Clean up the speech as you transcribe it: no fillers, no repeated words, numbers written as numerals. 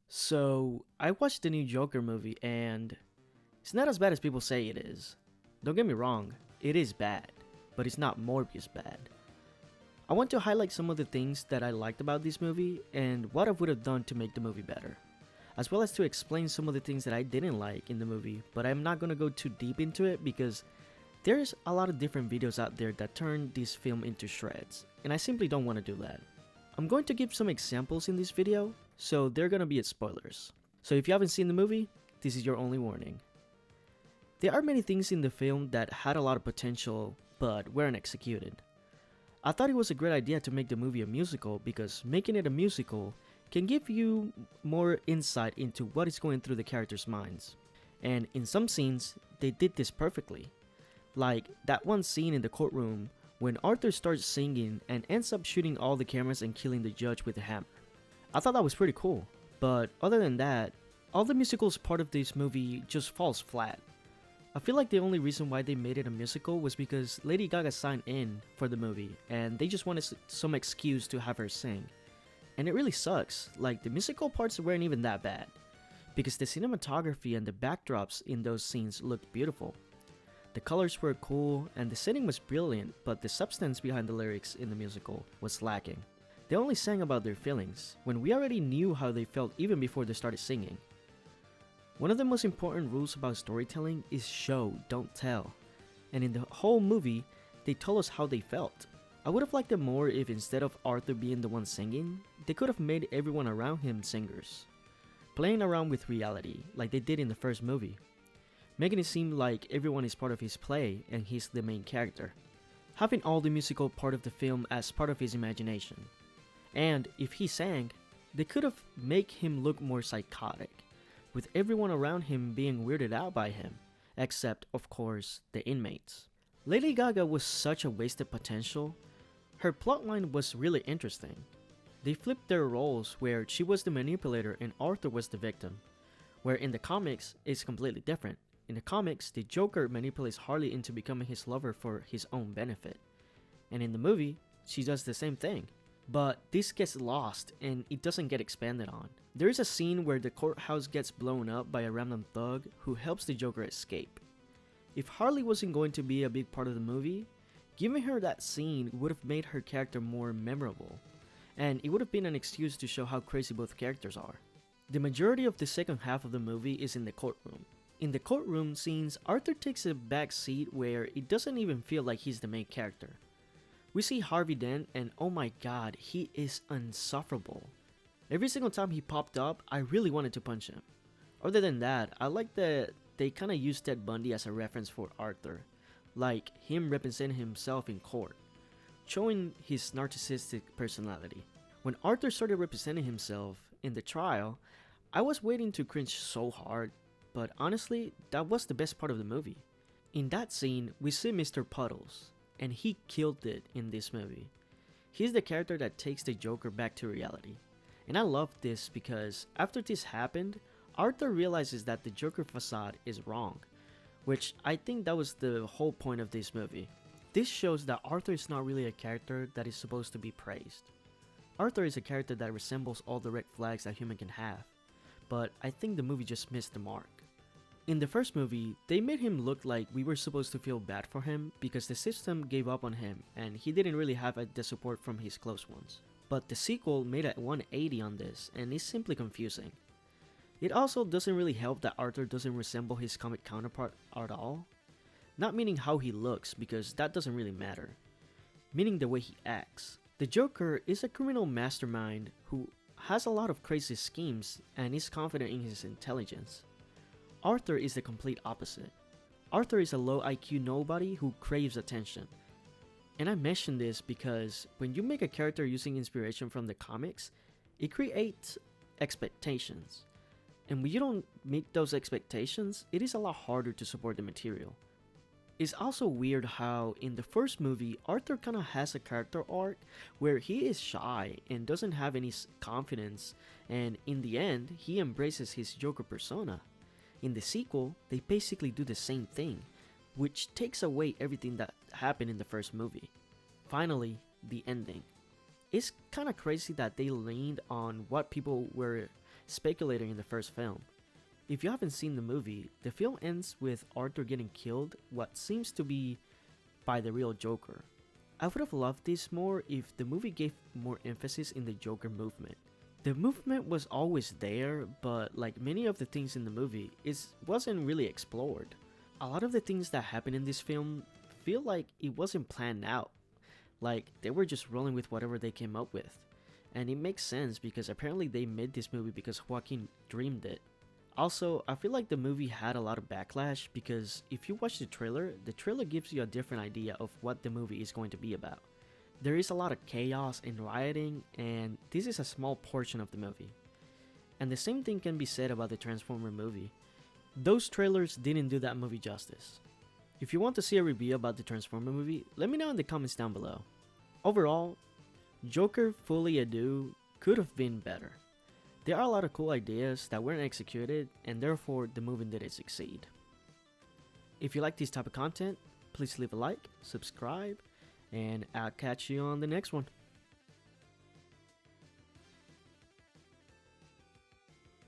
So, I watched the new Joker movie and it's not as bad as people say it is. Don't get me wrong, it is bad, but it's not Morbius bad. I want to highlight some of the things that I liked about this movie and what I would have done to make the movie better, as well as to explain some of the things that I didn't like in the movie, but I'm not gonna go too deep into it because there's a lot of different videos out there that turn this film into shreds, and I simply don't want to do that. I'm going to give some examples in this video, so they're gonna be spoilers. So if you haven't seen the movie, this is your only warning. There are many things in the film that had a lot of potential, but weren't executed. I thought it was a great idea to make the movie a musical because making it a musical can give you more insight into what is going through the characters' minds. And in some scenes, they did this perfectly. Like that one scene in the courtroom when Arthur starts singing and ends up shooting all the cameras and killing the judge with a hammer. I thought that was pretty cool, but other than that, all the musicals part of this movie just falls flat. I feel like the only reason why they made it a musical was because Lady Gaga signed in for the movie and they just wanted some excuse to have her sing. And it really sucks, like the musical parts weren't even that bad, because the cinematography and the backdrops in those scenes looked beautiful. The colors were cool and the setting was brilliant, but the substance behind the lyrics in the musical was lacking. They only sang about their feelings, when we already knew how they felt even before they started singing. One of the most important rules about storytelling is show, don't tell. And in the whole movie, they told us how they felt. I would have liked it more if instead of Arthur being the one singing, they could have made everyone around him singers. Playing around with reality, like they did in the first movie. Making it seem like everyone is part of his play and he's the main character. Having all the musical part of the film as part of his imagination. And if he sang, they could have made him look more psychotic, with everyone around him being weirded out by him, except, of course, the inmates. Lady Gaga was such a wasted potential. Her plotline was really interesting. They flipped their roles where she was the manipulator and Arthur was the victim, where in the comics, it's completely different. In the comics, the Joker manipulates Harley into becoming his lover for his own benefit. And in the movie, she does the same thing. But this gets lost and it doesn't get expanded on. There is a scene where the courthouse gets blown up by a random thug who helps the Joker escape. If Harley wasn't going to be a big part of the movie, giving her that scene would have made her character more memorable. And it would have been an excuse to show how crazy both characters are. The majority of the second half of the movie is in the courtroom. In the courtroom scenes, Arthur takes a back seat where it doesn't even feel like he's the main character. We see Harvey Dent and oh my god, he is insufferable. Every single time he popped up, I really wanted to punch him. Other than that, I like that they kinda used Ted Bundy as a reference for Arthur, like him representing himself in court, showing his narcissistic personality. When Arthur started representing himself in the trial, I was waiting to cringe so hard, but honestly, that was the best part of the movie. In that scene, we see Mr. Puddles, and he killed it in this movie. He's the character that takes the Joker back to reality. And I love this because after this happened, Arthur realizes that the Joker facade is wrong, which I think that was the whole point of this movie. This shows that Arthur is not really a character that is supposed to be praised. Arthur is a character that resembles all the red flags that human can have, but I think the movie just missed the mark. In the first movie, they made him look like we were supposed to feel bad for him because the system gave up on him and he didn't really have the support from his close ones. But the sequel made a 180 on this and is simply confusing. It also doesn't really help that Arthur doesn't resemble his comic counterpart at all. Not meaning how he looks because that doesn't really matter. Meaning the way he acts. The Joker is a criminal mastermind who has a lot of crazy schemes and is confident in his intelligence. Arthur is the complete opposite. Arthur is a low IQ nobody who craves attention. And I mention this because when you make a character using inspiration from the comics, it creates expectations. And when you don't meet those expectations, it is a lot harder to support the material. It's also weird how in the first movie, Arthur kinda has a character arc where he is shy and doesn't have any confidence, and in the end, he embraces his Joker persona. In the sequel, they basically do the same thing, which takes away everything that happened in the first movie. Finally, the ending. It's kinda crazy that they leaned on what people were speculating in the first film. If you haven't seen the movie, the film ends with Arthur getting killed, what seems to be by the real Joker. I would have loved this more if the movie gave more emphasis in the Joker movement. The movement was always there, but like many of the things in the movie, it wasn't really explored. A lot of the things that happen in this film feel like it wasn't planned out. Like they were just rolling with whatever they came up with. And it makes sense because apparently they made this movie because Joaquin dreamed it. Also, I feel like the movie had a lot of backlash because if you watch the trailer gives you a different idea of what the movie is going to be about. There is a lot of chaos and rioting, and this is a small portion of the movie. And the same thing can be said about the Transformer movie. Those trailers didn't do that movie justice. If you want to see a review about the Transformer movie, let me know in the comments down below. Overall, Joker Folie Deux could have been better. There are a lot of cool ideas that weren't executed, and therefore the movie didn't succeed. If you like this type of content, please leave a like, subscribe, and I'll catch you on the next one.